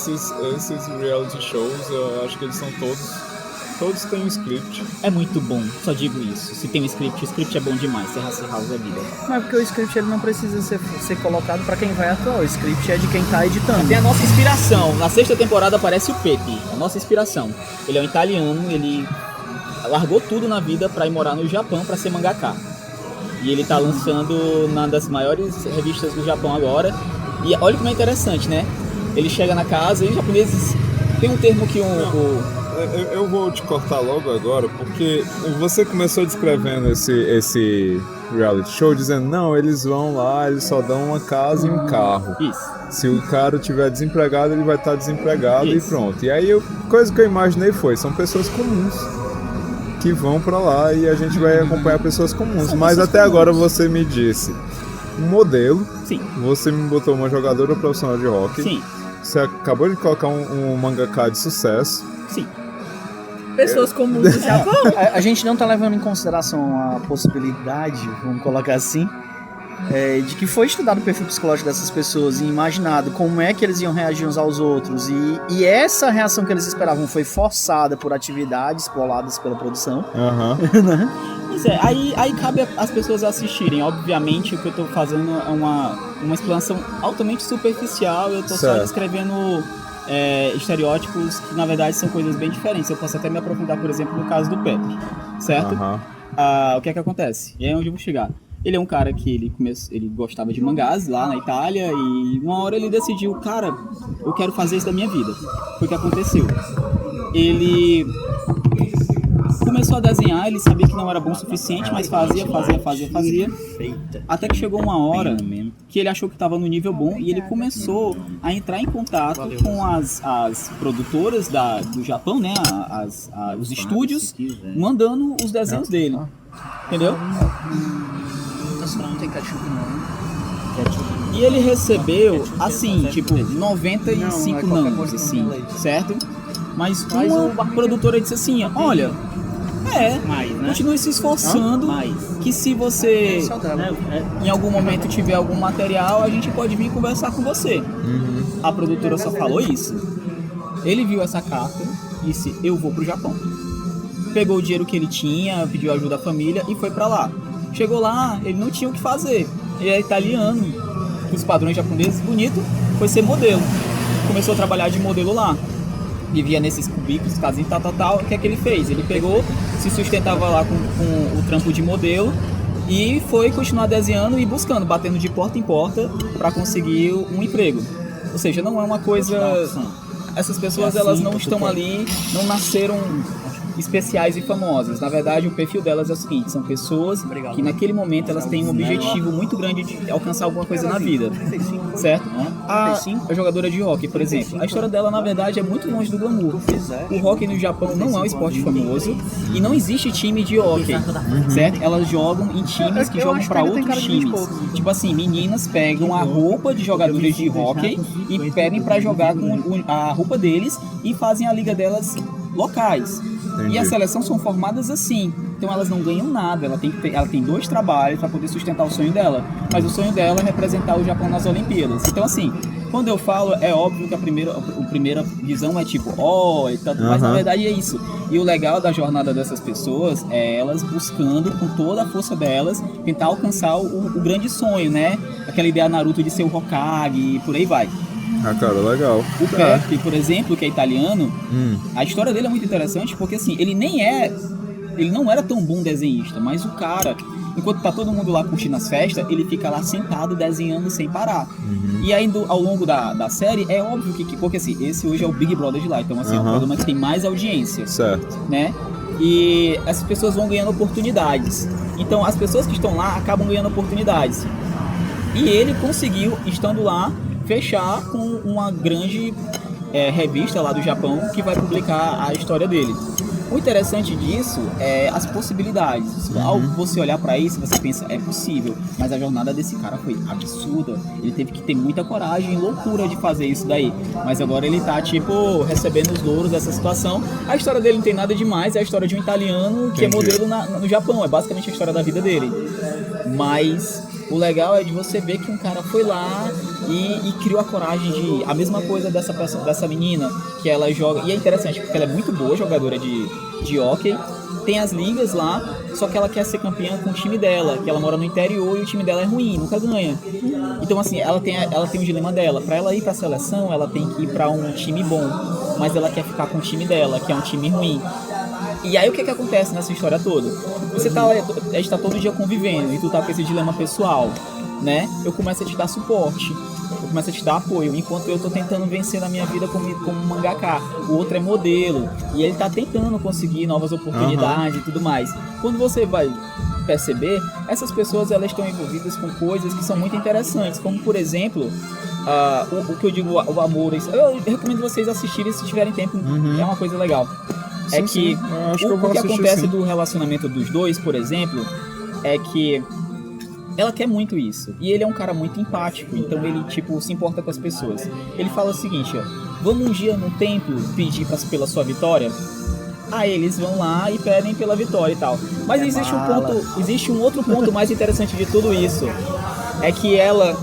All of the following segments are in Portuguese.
esses reality shows, eu acho que eles são todos têm um script. É muito bom, só digo isso. Se tem um script, o script é bom demais. Terrace House é vida. Não é porque o script ele não precisa ser colocado pra quem vai atuar. O script é de quem tá editando. Tem a nossa inspiração. Na 6ª temporada aparece o Pepe, a nossa inspiração. Ele é um italiano, ele largou tudo na vida pra ir morar no Japão pra ser mangaka. E ele tá lançando uma das maiores revistas do Japão agora. E olha como é interessante, né? Ele chega na casa e os japoneses... Tem um termo que Eu vou te cortar logo agora, porque você começou descrevendo esse reality show dizendo, não, eles vão lá, eles só dão uma casa e um carro. Isso. Se o cara tiver desempregado, ele vai estar desempregado. Isso. E pronto. E aí, coisa que eu imaginei são pessoas comuns que vão pra lá e a gente vai acompanhar pessoas comuns. Mas até agora você me disse um modelo. Sim. Você me botou uma jogadora profissional de hockey. Sim. Você acabou de colocar um mangaka de sucesso. Sim. Pessoas comuns do Japão. A gente não tá levando em consideração a possibilidade, vamos colocar assim, de que foi estudado o perfil psicológico dessas pessoas e imaginado como é que eles iam reagir uns aos outros. E essa reação que eles esperavam foi forçada por atividades boladas pela produção. Pois é, aí cabe as pessoas assistirem. Obviamente, o que eu tô fazendo é uma explanação altamente superficial. Eu tô só descrevendo estereótipos que, na verdade, são coisas bem diferentes. Eu posso até me aprofundar, por exemplo, no caso do Pepe, certo? O que é que acontece? E aí é onde eu vou chegar. Ele é um cara que ele gostava de mangás lá na Itália e uma hora ele decidiu, cara, eu quero fazer isso da minha vida. Foi o que aconteceu. Ele começou a desenhar, ele sabia que não era bom o suficiente, mas fazia. Até que chegou uma hora que ele achou que estava no nível bom e ele começou a entrar em contato com as produtoras do Japão, né? Os estúdios, mandando os desenhos dele. Entendeu? Não tem ketchup não. E ele recebeu, assim, tipo, 95 nãos, assim, certo? Mas uma produtora disse assim, olha, continue se esforçando, que se você em algum momento tiver algum material, a gente pode vir conversar com você. A produtora só falou isso. Ele viu essa carta e disse, eu vou pro Japão. Pegou o dinheiro que ele tinha, pediu ajuda à família e foi pra lá. Chegou lá, ele não tinha o que fazer. Ele é italiano, com os padrões japoneses, bonito, foi ser modelo. Começou a trabalhar de modelo lá. Vivia nesses cubículos, casinhos, tal. O que é que ele fez? Ele pegou, se sustentava lá com o trampo de modelo e foi continuar desenhando e buscando, batendo de porta em porta para conseguir um emprego. Ou seja, não é uma coisa... Essas pessoas, elas não estão ali, não nasceram especiais e famosas. Na verdade, o perfil delas é o seguinte, são pessoas que naquele momento elas têm um objetivo muito grande de alcançar alguma coisa na vida, certo? A jogadora de hóquei, por exemplo, a história dela na verdade é muito longe do glamour. O hóquei no Japão não é um esporte famoso e não existe time de hóquei, certo? Elas jogam em times que jogam para outros times. Tipo assim, meninas pegam a roupa de jogadores de hóquei e pedem para jogar com a roupa deles e fazem a liga delas locais. Entendi. E as seleções são formadas assim, então elas não ganham nada, ela tem 2 trabalhos para poder sustentar o sonho dela, mas o sonho dela é representar o Japão nas Olimpíadas. Então assim, quando eu falo, é óbvio que a primeira visão é tipo, mas na verdade é isso. E o legal da jornada dessas pessoas é elas buscando com toda a força delas tentar alcançar o grande sonho, né? Aquela ideia Naruto de ser o Hokage e por aí vai. Cara, legal. O Pepe, por exemplo, que é italiano, a história dele é muito interessante porque assim, ele não era tão bom desenhista, mas o cara, enquanto tá todo mundo lá curtindo as festas, ele fica lá sentado desenhando sem parar. E aí ao longo da série, é óbvio que porque assim, esse hoje é o Big Brother de lá, então assim, é um programa que tem mais audiência. Certo. Né? E essas pessoas vão ganhando oportunidades. Então as pessoas que estão lá acabam ganhando oportunidades. E ele conseguiu, estando lá, fechar com uma grande revista lá do Japão que vai publicar a história dele. O interessante disso é as possibilidades. Ao você olhar pra isso, você pensa, é possível. Mas a jornada desse cara foi absurda. Ele teve que ter muita coragem e loucura de fazer isso daí. Mas agora ele tá, tipo, recebendo os louros dessa situação. A história dele não tem nada demais, é a história de um italiano que é modelo no Japão. É basicamente a história da vida dele. Mas o legal é de você ver que um cara foi lá e criou a coragem de... A mesma coisa dessa menina, que ela joga... E é interessante, porque ela é muito boa jogadora de hóquei. Tem as ligas lá, só que ela quer ser campeã com o time dela, que ela mora no interior e o time dela é ruim, nunca ganha. Então assim, ela tem um dilema dela. Pra ela ir pra seleção, ela tem que ir pra um time bom, mas ela quer ficar com o time dela, que é um time ruim. E aí o que acontece nessa história toda? A gente tá todo dia convivendo e tu tá com esse dilema pessoal, né? Eu começo a te dar suporte, eu começo a te dar apoio, enquanto eu tô tentando vencer na minha vida como mangaka. O outro é modelo, e ele tá tentando conseguir novas oportunidades e tudo mais. Quando você vai perceber, essas pessoas elas estão envolvidas com coisas que são muito interessantes, como por exemplo, o que eu digo, o amor. Eu recomendo vocês assistirem se tiverem tempo, é uma coisa legal. É que o que acontece do relacionamento dos dois, por exemplo, é que ela quer muito isso. E ele é um cara muito empático, então ele, tipo, se importa com as pessoas. Ele fala o seguinte, ó, vamos um dia no templo pedir pela sua vitória? Aí eles vão lá e pedem pela vitória e tal. Mas existe um outro ponto mais interessante de tudo isso. É que ela,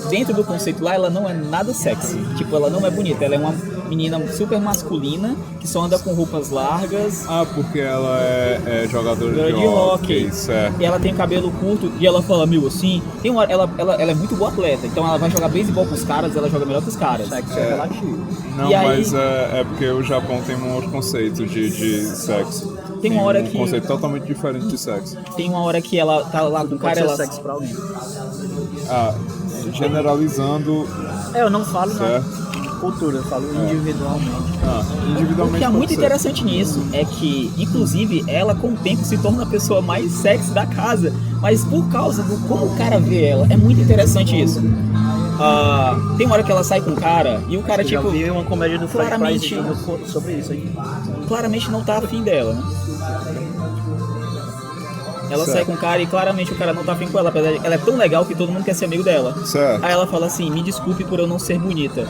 dentro do conceito lá, ela não é nada sexy. Tipo, ela não é bonita, ela é uma menina super masculina, que só anda com roupas largas. Porque ela é jogadora de hóquei. E ela tem cabelo curto, e ela fala, meu, assim, ela é muito boa atleta, então ela vai jogar beisebol com os caras, ela joga melhor que os caras. Sexo é relativo. Não, mas é porque o Japão tem um outro conceito de sexo. Tem uma hora que... um conceito totalmente diferente de sexo. Tem uma hora que ela tá lá com o cara, ela... sexo pra alguém. Generalizando... Eu não falo na cultura, eu falo individualmente. Individualmente. O que é muito interessante nisso é que, inclusive, ela com o tempo se torna a pessoa mais sexy da casa, mas por causa do como o cara vê ela. É muito interessante isso. Tem uma hora que ela sai com o cara e o cara, eu tipo... já vi uma comédia do claramente sobre isso aí. Claramente não tá afim dela, né? Ela sai com o cara e claramente o cara não tá afim com ela. Ela é tão legal que todo mundo quer ser amigo dela. Certo. Aí ela fala assim, me desculpe por eu não ser bonita.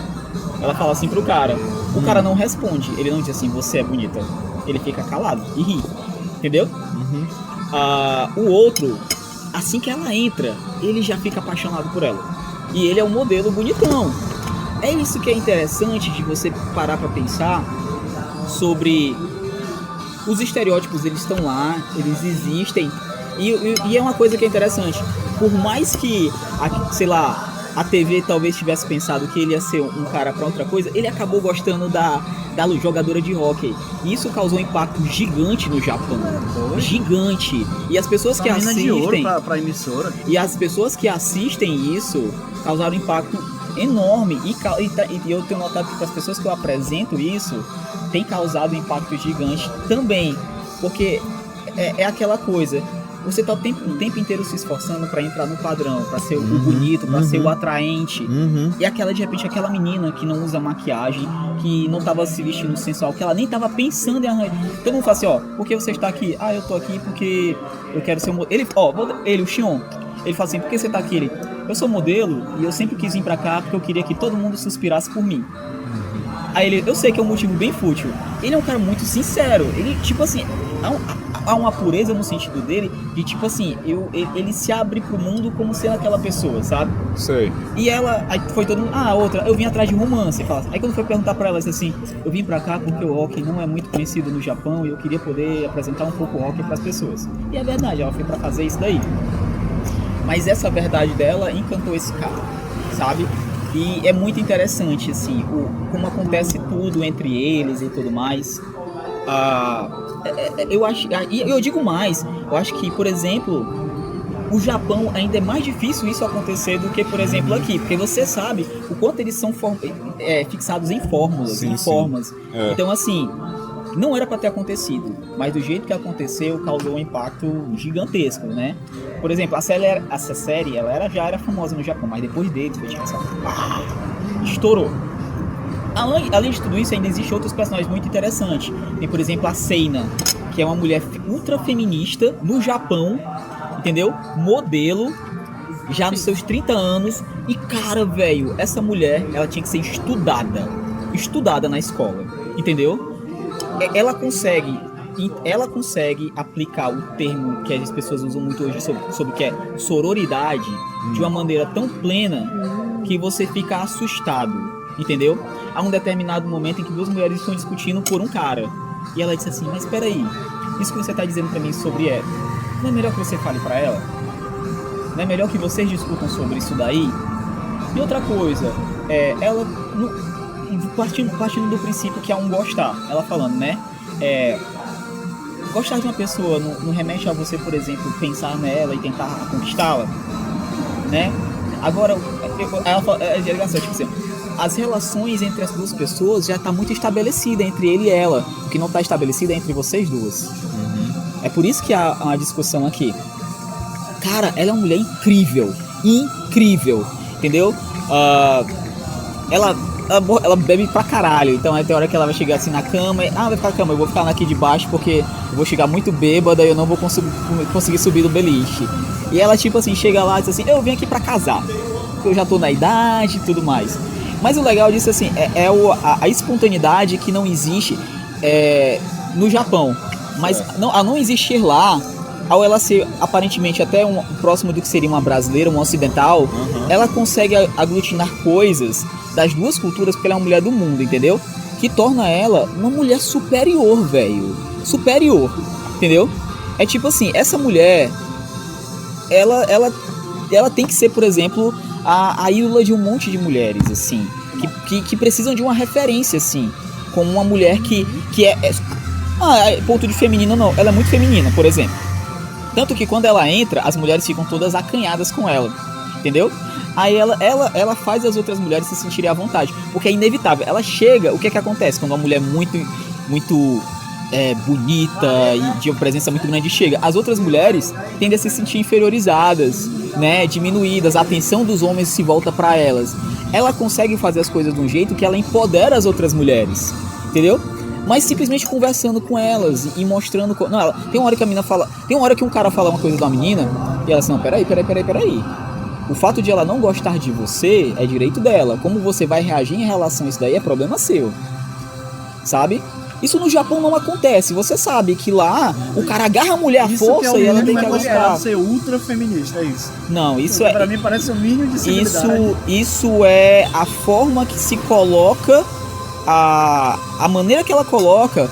Ela fala assim pro cara. O cara não responde. Ele não diz assim, você é bonita. Ele fica calado e ri. Entendeu? O outro, assim que ela entra, ele já fica apaixonado por ela. E ele é um modelo bonitão. É isso que é interessante de você parar pra pensar sobre... Os estereótipos, eles estão lá, eles existem. E é uma coisa que é interessante. Por mais que, a TV talvez tivesse pensado que ele ia ser um cara pra outra coisa, ele acabou gostando da jogadora de hóquei. E isso causou um impacto gigante no Japão. Gigante. E as pessoas que assistem... de ouro pra emissora. E as pessoas que assistem isso causaram um impacto enorme. E eu tenho notado que para as pessoas que eu apresento isso, tem causado um impacto gigante também. Porque é aquela coisa... Você tá o tempo inteiro se esforçando pra entrar no padrão, pra ser o bonito, pra ser o atraente. E de repente, aquela menina que não usa maquiagem, que não tava se vestindo sensual, que ela nem tava pensando em arranjar. Todo mundo fala assim, por que você está aqui? Eu tô aqui porque eu quero ser modelo. O Xion, ele fala assim, por que você tá aqui? Eu sou modelo e eu sempre quis vir pra cá porque eu queria que todo mundo suspirasse por mim. Aí eu sei que é um motivo bem fútil. Ele é um cara muito sincero. Ele, tipo assim, há uma pureza no sentido dele, de tipo assim, ele se abre pro mundo como sendo aquela pessoa, sabe? Sei. E ela, aí foi todo mundo, outra, eu vim atrás de romance, fala. Aí quando foi perguntar pra ela, disse assim, eu vim pra cá porque o hóquei não é muito conhecido no Japão e eu queria poder apresentar um pouco o hóquei pras pessoas. E é verdade, ela foi pra fazer isso daí. Mas essa verdade dela encantou esse cara, sabe? E é muito interessante, assim, como acontece tudo entre eles e tudo mais. Eu acho, e eu digo mais, eu acho que, por exemplo, o Japão ainda é mais difícil isso acontecer do que, por exemplo, aqui, porque você sabe o quanto eles são fixados em fórmulas, formas. Então, assim, não era para ter acontecido, mas do jeito que aconteceu, causou um impacto gigantesco, né? Por exemplo, essa série ela já era famosa no Japão, mas depois dele, estourou. Além de tudo isso, ainda existem outros personagens muito interessantes. Tem, por exemplo, a Seina, que é uma mulher ultra feminista no Japão, entendeu? Modelo, já nos seus 30 anos. E, cara, velho, essa mulher, ela tinha que ser estudada na escola, entendeu? Ela consegue aplicar o termo que as pessoas usam muito hoje sobre o que é sororidade de uma maneira tão plena que você fica assustado, entendeu? Há um determinado momento em que duas mulheres estão discutindo por um cara. E ela disse assim, mas peraí, isso que você tá dizendo pra mim sobre ela, não é melhor que você fale pra ela? Não é melhor que vocês discutam sobre isso daí? E outra coisa, ela, partindo do princípio que há um gostar, ela falando, né? Gostar de uma pessoa não remete a você, por exemplo, pensar nela e tentar conquistá-la, né? Agora, ela fala, tipo assim, as relações entre as duas pessoas já tá muito estabelecida entre ele e ela. O que não tá estabelecido é entre vocês duas. É por isso que há uma discussão aqui. Cara, ela é uma mulher incrível, entendeu? Ela bebe pra caralho, então tem hora que ela vai chegar assim na cama e, vai ficar na cama, eu vou ficar aqui de baixo porque eu vou chegar muito bêbada e eu não vou conseguir subir do beliche. E ela tipo assim, chega lá e diz assim, eu vim aqui pra casar, porque eu já tô na idade e tudo mais. Mas o legal disso assim, a espontaneidade que não existe no Japão, mas a não existir lá, ao ela ser aparentemente até próximo do que seria uma brasileira, uma ocidental, ela consegue aglutinar coisas das duas culturas porque ela é uma mulher do mundo, entendeu? Que torna ela uma mulher superior, velho. Superior, entendeu? É tipo assim, essa mulher, ela tem que ser, por exemplo, a ídola de um monte de mulheres, assim, que precisam de uma referência, assim, como uma mulher que ponto de feminina não, ela é muito feminina, por exemplo. Tanto que quando ela entra, as mulheres ficam todas acanhadas com ela, entendeu? Aí ela faz as outras mulheres se sentirem à vontade, porque é inevitável. Ela chega, o que acontece quando uma mulher muito bonita e de uma presença muito grande chega? As outras mulheres tendem a se sentir inferiorizadas, né, diminuídas, a atenção dos homens se volta para elas. Ela consegue fazer as coisas de um jeito que ela empodera as outras mulheres, entendeu? Mas simplesmente conversando com elas e mostrando... Não, tem uma hora que a menina fala... Tem uma hora que um cara fala uma coisa da menina e ela assim, não, peraí. O fato de ela não gostar de você é direito dela. Como você vai reagir em relação a isso daí é problema seu. Sabe? Isso no Japão não acontece. Você sabe que lá o cara agarra a mulher à força e ela tem que gostar. Ser ultra feminista, é isso? Não, isso pra mim parece o mínimo de civilidade. Isso é a forma que se coloca... A maneira que ela coloca,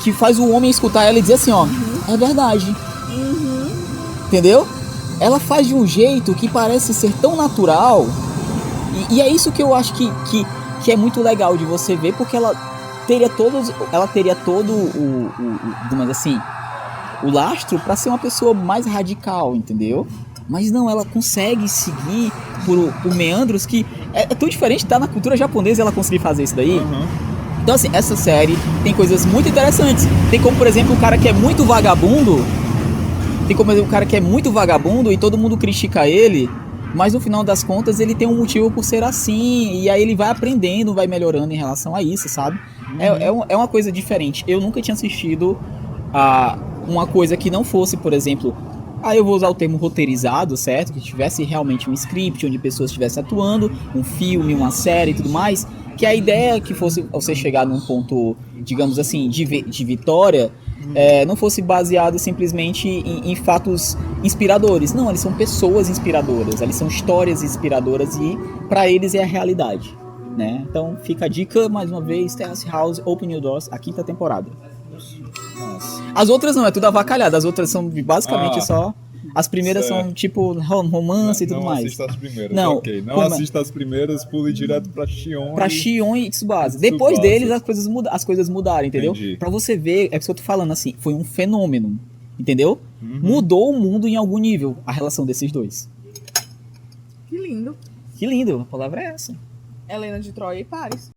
que faz o homem escutar ela e dizer assim, ó, é verdade. Entendeu? Ela faz de um jeito que parece ser tão natural. E é isso que eu acho que é muito legal de você ver, porque ela teria todo o lastro para ser uma pessoa mais radical, entendeu? Mas não, ela consegue seguir por meandros que é tão diferente, tá na cultura japonesa ela conseguir fazer isso daí. Então assim, essa série tem coisas muito interessantes. Tem como, por exemplo, um cara que é muito vagabundo. E todo mundo critica ele, mas no final das contas ele tem um motivo por ser assim. E aí ele vai aprendendo, vai melhorando em relação a isso, sabe? É uma coisa diferente. Eu nunca tinha assistido a uma coisa que não fosse, por exemplo... eu vou usar o termo roteirizado, certo? Que tivesse realmente um script onde pessoas estivessem atuando, um filme, uma série e tudo mais. Que a ideia que fosse você chegar num ponto, digamos assim, de vitória, não fosse baseado simplesmente em fatos inspiradores. Não, eles são pessoas inspiradoras, eles são histórias inspiradoras e pra eles é a realidade, né? Então fica a dica, mais uma vez, Terrace House, Open New Doors, a 5ª temporada. As outras não, é tudo avacalhado. As outras são basicamente só... As primeiras são tipo romance e tudo mais. Não assista as primeiras, não, ok. Não assista as primeiras, pule direto pra Shion. Pra Shion e Tsubasa. Depois deles as coisas mudaram, entendeu? Entendi. Pra você ver, é o que eu tô falando assim, foi um fenômeno, entendeu? Mudou o mundo em algum nível, a relação desses dois. Que lindo. Que lindo, a palavra é essa. Helena de Troia e Paris.